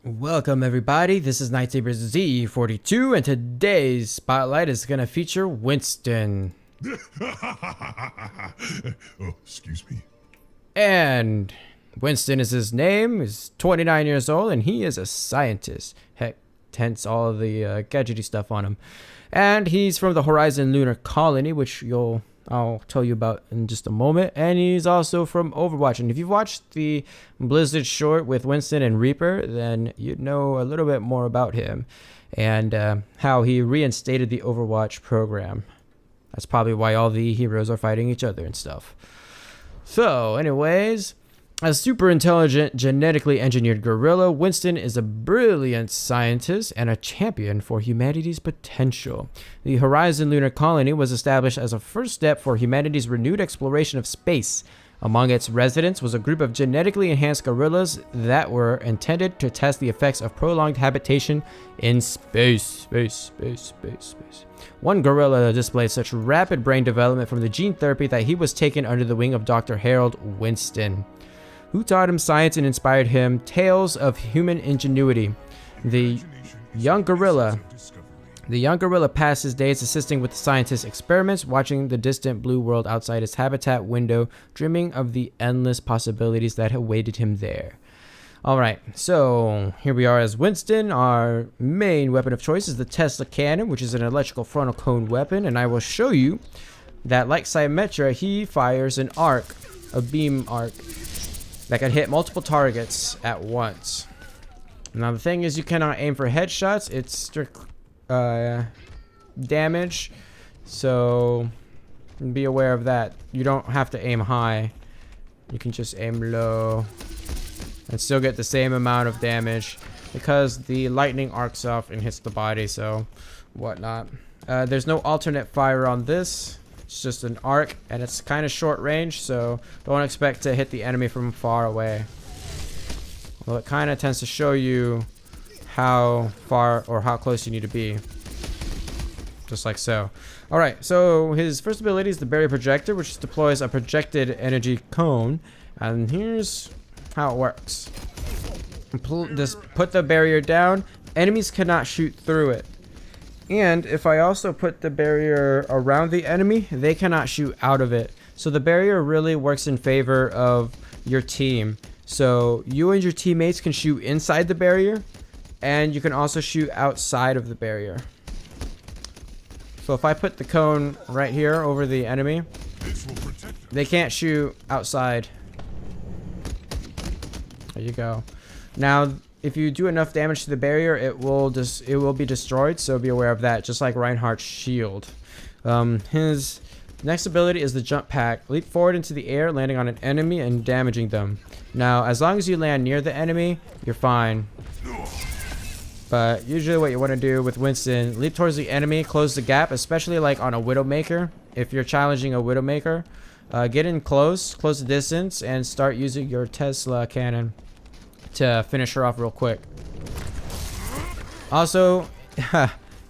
Welcome everybody, this is Nightsaber Z42 and today's spotlight is going to feature Winston. Oh, excuse me. And Winston is his name, he's 29 years old and he is a scientist. Heck, hence all of the gadgety stuff on him. And he's from the Horizon Lunar Colony, which I'll tell you about in just a moment. And he's also from Overwatch. And if you've watched the Blizzard short with Winston and Reaper, then you'd know a little bit more about him and how he reinstated the Overwatch program. That's probably why all the heroes are fighting each other and stuff. So, anyways, a super intelligent, genetically engineered gorilla, Winston is a brilliant scientist and a champion for humanity's potential. The Horizon Lunar Colony was established as a first step for humanity's renewed exploration of space. Among its residents was a group of genetically enhanced gorillas that were intended to test the effects of prolonged habitation in space. One gorilla displayed such rapid brain development from the gene therapy that he was taken under the wing of Dr. Harold Winston, who taught him science and inspired him tales of human ingenuity. The young gorilla passed his days assisting with the scientist's experiments, watching the distant blue world outside his habitat window, dreaming of the endless possibilities that awaited him there. Alright, so here we are as Winston. Our main weapon of choice is the Tesla cannon, which is an electrical frontal cone weapon, and I will show you that, like Symmetra, he fires an arc, a beam arc, that can hit multiple targets at once. Now the thing is, you cannot aim for headshots. It's strict damage, so be aware of that. You don't have to aim high. You can just aim low and still get the same amount of damage because the lightning arcs off and hits the body, so whatnot. There's no alternate fire on this. It's just an arc, and it's kind of short range, so don't expect to hit the enemy from far away. Well, it kind of tends to show you how far or how close you need to be. Just like so. Alright, so his first ability is the barrier projector, which deploys a projected energy cone. And here's how it works. Just put the barrier down. Enemies cannot shoot through it. And if I also put the barrier around the enemy, they cannot shoot out of it. So the barrier really works in favor of your team. So you and your teammates can shoot inside the barrier, and you can also shoot outside of the barrier. So if I put the cone right here over the enemy, they can't shoot outside. There you go. Now, if you do enough damage to the barrier, it will be destroyed, so be aware of that, just like Reinhardt's shield. His next ability is the jump pack. Leap forward into the air, landing on an enemy and damaging them. Now, as long as you land near the enemy, you're fine. But usually what you want to do with Winston, leap towards the enemy, close the gap, especially like on a Widowmaker. If you're challenging a Widowmaker, get in close the distance, and start using your Tesla cannon to finish her off real quick. Also,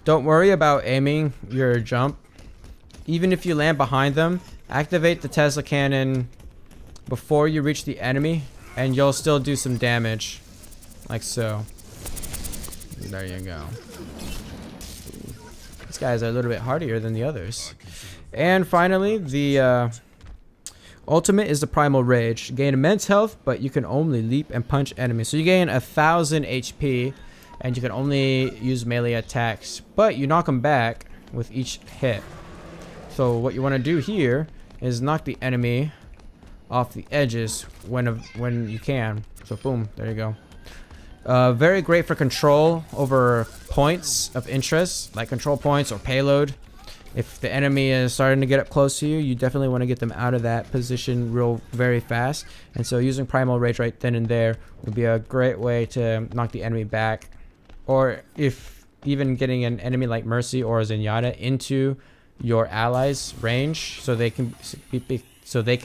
don't worry about aiming your jump. Even if you land behind them, activate the Tesla cannon before you reach the enemy, and you'll still do some damage. Like so. There you go. These guys are a little bit hardier than the others. And finally, the ultimate is the Primal Rage. Gain immense health, but you can only leap and punch enemies. So you gain 1,000 HP, and you can only use melee attacks, but you knock them back with each hit. So what you want to do here is knock the enemy off the edges when you can. So boom, there you go. Very great for control over points of interest, like control points or payload. If the enemy is starting to get up close to you, you definitely want to get them out of that position very fast. And so using Primal Rage right then and there would be a great way to knock the enemy back. Or if even getting an enemy like Mercy or Zenyatta into your allies' range so they can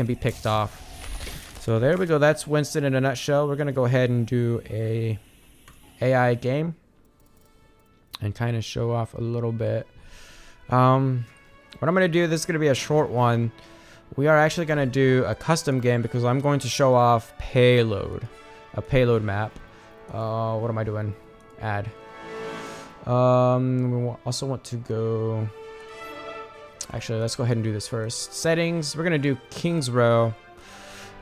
be picked off. So there we go. That's Winston in a nutshell. We're going to go ahead and do a AI game and kind of show off a little bit. What I'm going to do, this is going to be a short one. We are actually going to do a custom game because I'm going to show off a payload map. What am I doing? Add. We also want to go. Actually, let's go ahead and do this first. Settings. We're gonna do King's Row.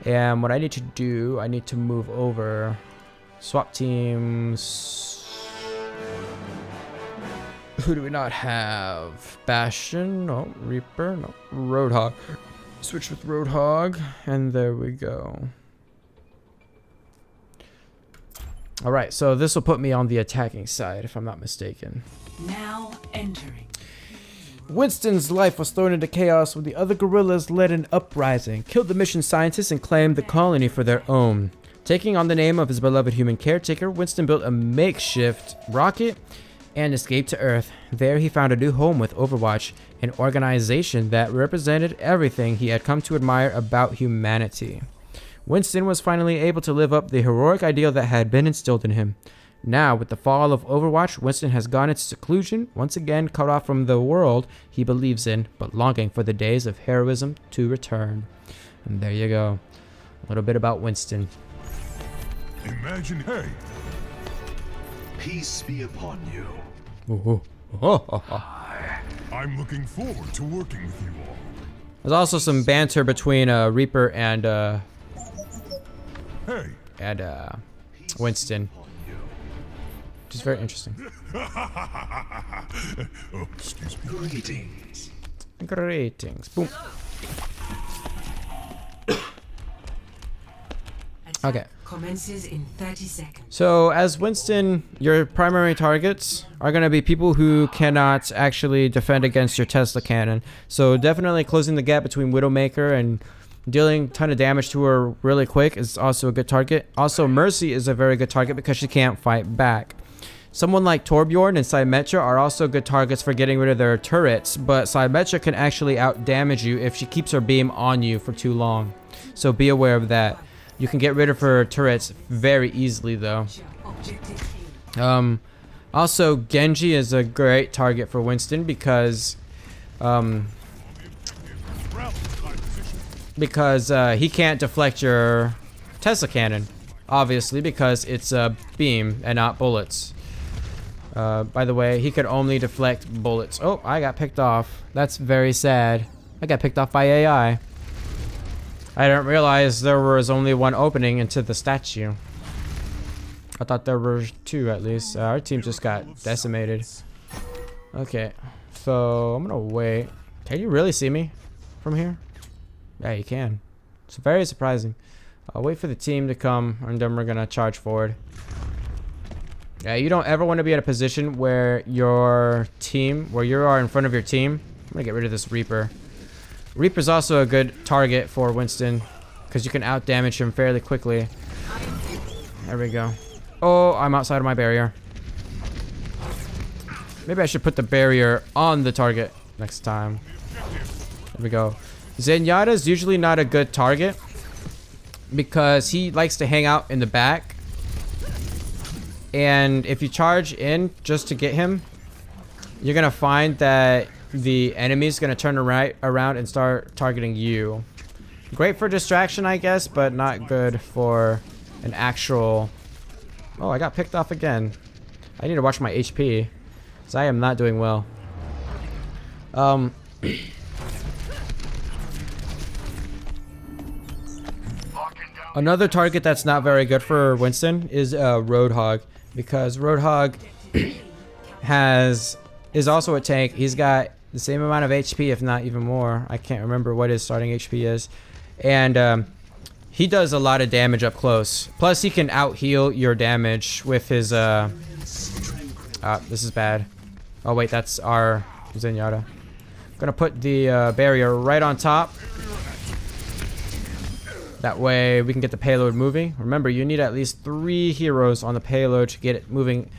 And what I need to do, I need to move over. Swap teams. Who do we not have? Bastion? No. Reaper? No. Roadhog. Switch with Roadhog. And there we go. Alright, so this will put me on the attacking side, if I'm not mistaken. Now entering. Winston's life was thrown into chaos when the other guerrillas led an uprising, killed the mission scientists, and claimed the colony for their own. Taking on the name of his beloved human caretaker, Winston built a makeshift rocket and escaped to Earth. There he found a new home with Overwatch, an organization that represented everything he had come to admire about humanity. Winston was finally able to live up the heroic ideal that had been instilled in him. Now, with the fall of Overwatch, Winston has gone into seclusion, once again cut off from the world he believes in, but longing for the days of heroism to return. And there you go. A little bit about Winston. Imagine, hey. Peace be upon you. I'm looking forward to working with you all. There's also some banter between Reaper and Hey. Winston, which is very interesting. Oh, excuse me. Greetings. Greetings. Boom. Attack Okay. commences in 30 seconds. So as Winston, your primary targets are going to be people who cannot actually defend against your Tesla cannon. So definitely closing the gap between Widowmaker and dealing a ton of damage to her really quick is also a good target. Also, Mercy is a very good target because she can't fight back. Someone like Torbjorn and Symmetra are also good targets for getting rid of their turrets, but Symmetra can actually out-damage you if she keeps her beam on you for too long. So be aware of that. You can get rid of her turrets very easily though. Also, Genji is a great target for Winston because he can't deflect your Tesla cannon, obviously, because it's a beam and not bullets. By the way, he could only deflect bullets. Oh, I got picked off. That's very sad. I got picked off by AI. I didn't realize there was only one opening into the statue. I thought there were two at least. Our team just got decimated. Okay, so I'm gonna wait. Can you really see me from here? Yeah, you can. It's very surprising. I'll wait for the team to come, and then we're gonna charge forward. Yeah, you don't ever want to be in a position where you are in front of your team. I'm gonna get rid of this Reaper. Reaper's also a good target for Winston because you can out damage him fairly quickly. There we go. Oh, I'm outside of my barrier. Maybe I should put the barrier on the target next time. There we go. Zenyatta's usually not a good target because he likes to hang out in the back. And if you charge in just to get him, you're going to find that the enemy's going to turn around and start targeting you. Great for distraction, I guess, but not good for an actual... Oh, I got picked off again. I need to watch my HP, because I am not doing well. Another target that's not very good for Winston is Roadhog, because Roadhog is also a tank. He's got the same amount of HP, if not even more. I can't remember what his starting HP is. And he does a lot of damage up close. Plus, he can out-heal your damage with his... this is bad. Oh, wait, that's our Zenyatta. I'm gonna put the barrier right on top. That way, we can get the payload moving. Remember, you need at least 3 heroes on the payload to get it moving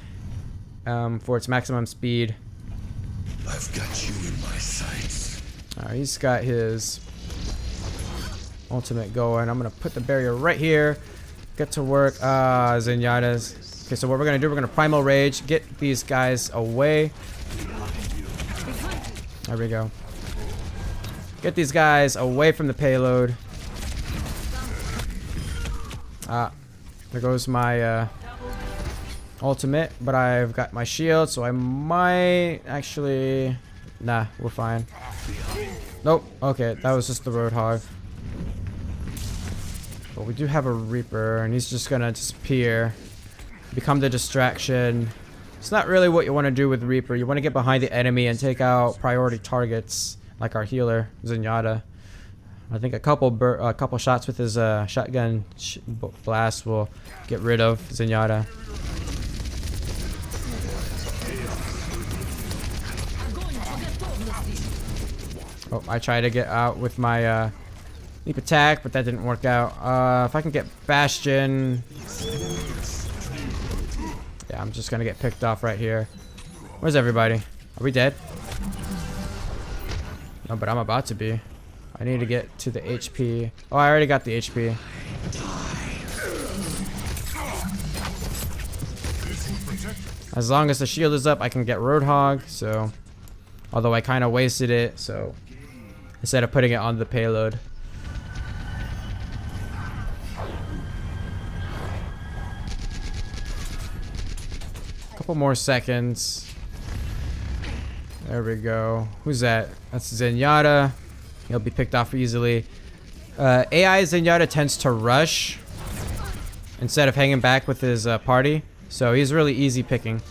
for its maximum speed. I've got you in my sights. Alright, he's got his ultimate going. I'm gonna put the barrier right here. Get to work. Zenyatta's. Okay, so what we're gonna do, we're gonna Primal Rage, get these guys away. There we go. Get these guys away from the payload. There goes my ultimate, but I've got my shield, so I might actually... Nah, we're fine. Nope. Okay, that was just the Roadhog. But we do have a Reaper, and he's just gonna disappear. Become the distraction. It's not really what you want to do with Reaper. You want to get behind the enemy and take out priority targets, like our healer, Zenyatta. I think a couple shots with his shotgun blast will get rid of Zenyatta. Oh, I tried to get out with my leap attack, but that didn't work out. If I can get Bastion... Yeah, I'm just gonna get picked off right here. Where's everybody? Are we dead? No, but I'm about to be. I need to get to the HP. Oh, I already got the HP. As long as the shield is up, I can get Roadhog, so... Although I kind of wasted it, so... Instead of putting it on the payload. Couple more seconds. There we go. Who's that? That's Zenyatta. He'll be picked off easily. AI Zenyatta tends to rush instead of hanging back with his party, so he's really easy picking.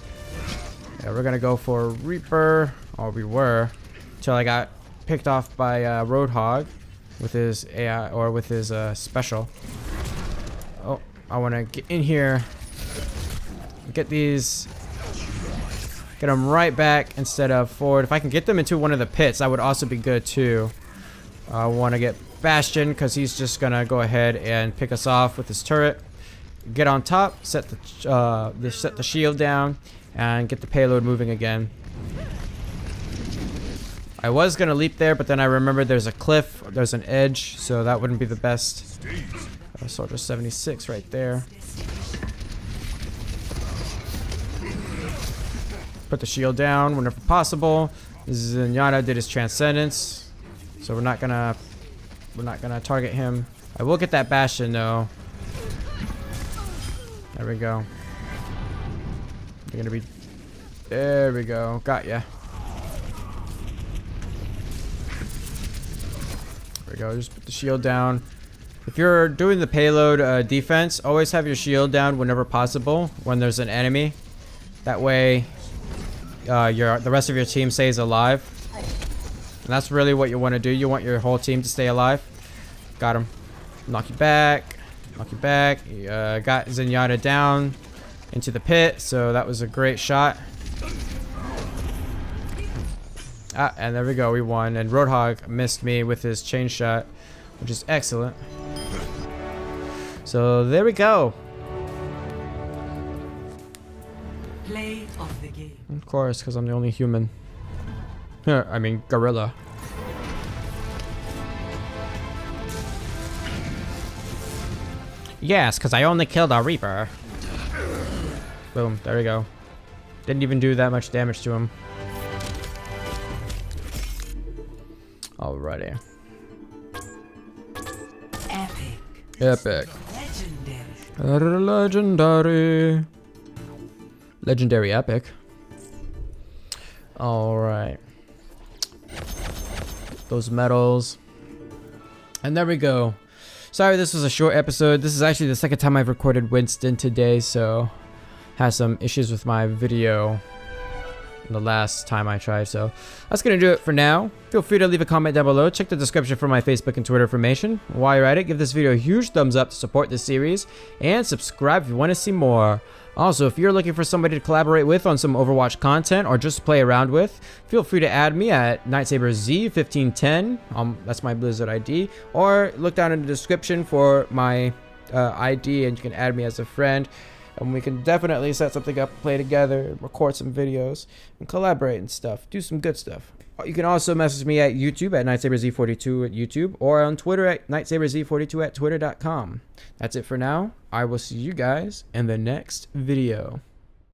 Yeah, we're gonna go for Reaper, or we were, until I got picked off by Roadhog with his AI or with his special. Oh, I want to get in here, get these, get them right back instead of forward. If I can get them into one of the pits, that would also be good too. I want to get Bastion because he's just gonna go ahead and pick us off with his turret. Get on top, set the shield down, and get the payload moving again. I was gonna leap there, but then I remembered there's a cliff, there's an edge, so that wouldn't be the best. Soldier 76 right there. Put the shield down whenever possible. Zenyatta did his transcendence, so we're not gonna target him. I will get that Bastion though. There we go. They're gonna be. There we go. Got ya. There we go. Just put the shield down. If you're doing the payload defense, always have your shield down whenever possible when there's an enemy. That way, the rest of your team stays alive. And that's really what you want to do. You want your whole team to stay alive. Got him. Knock you back. Knock you back. Got Zenyatta down into the pit. So that was a great shot. Ah, and there we go. We won. And Roadhog missed me with his chain shot, which is excellent. So there we go. Play of the game. Of course, because I'm the only human. I mean, gorilla. Yes, because I only killed a Reaper. Boom, there we go. Didn't even do that much damage to him. Alrighty. Epic. Epic. Legendary. Legendary. Legendary epic. Alright. Those medals. And there we go. Sorry this was a short episode. This is actually the second time I've recorded Winston today, so had some issues with my video the last time I tried, so that's gonna do it for now. Feel free to leave a comment down below. Check the description for my Facebook and Twitter information. While you're at it, give this video a huge thumbs up to support this series, and subscribe if you want to see more. Also, if you're looking for somebody to collaborate with on some Overwatch content or just play around with, feel free to add me at NightsaberZ1510. That's my Blizzard ID, or look down in the description for my ID, and you can add me as a friend. And we can definitely set something up, play together, record some videos, and collaborate and stuff. Do some good stuff. You can also message me at YouTube at NightsaberZ42 at YouTube, or on Twitter at NightsaberZ42 at Twitter.com. That's it for now. I will see you guys in the next video.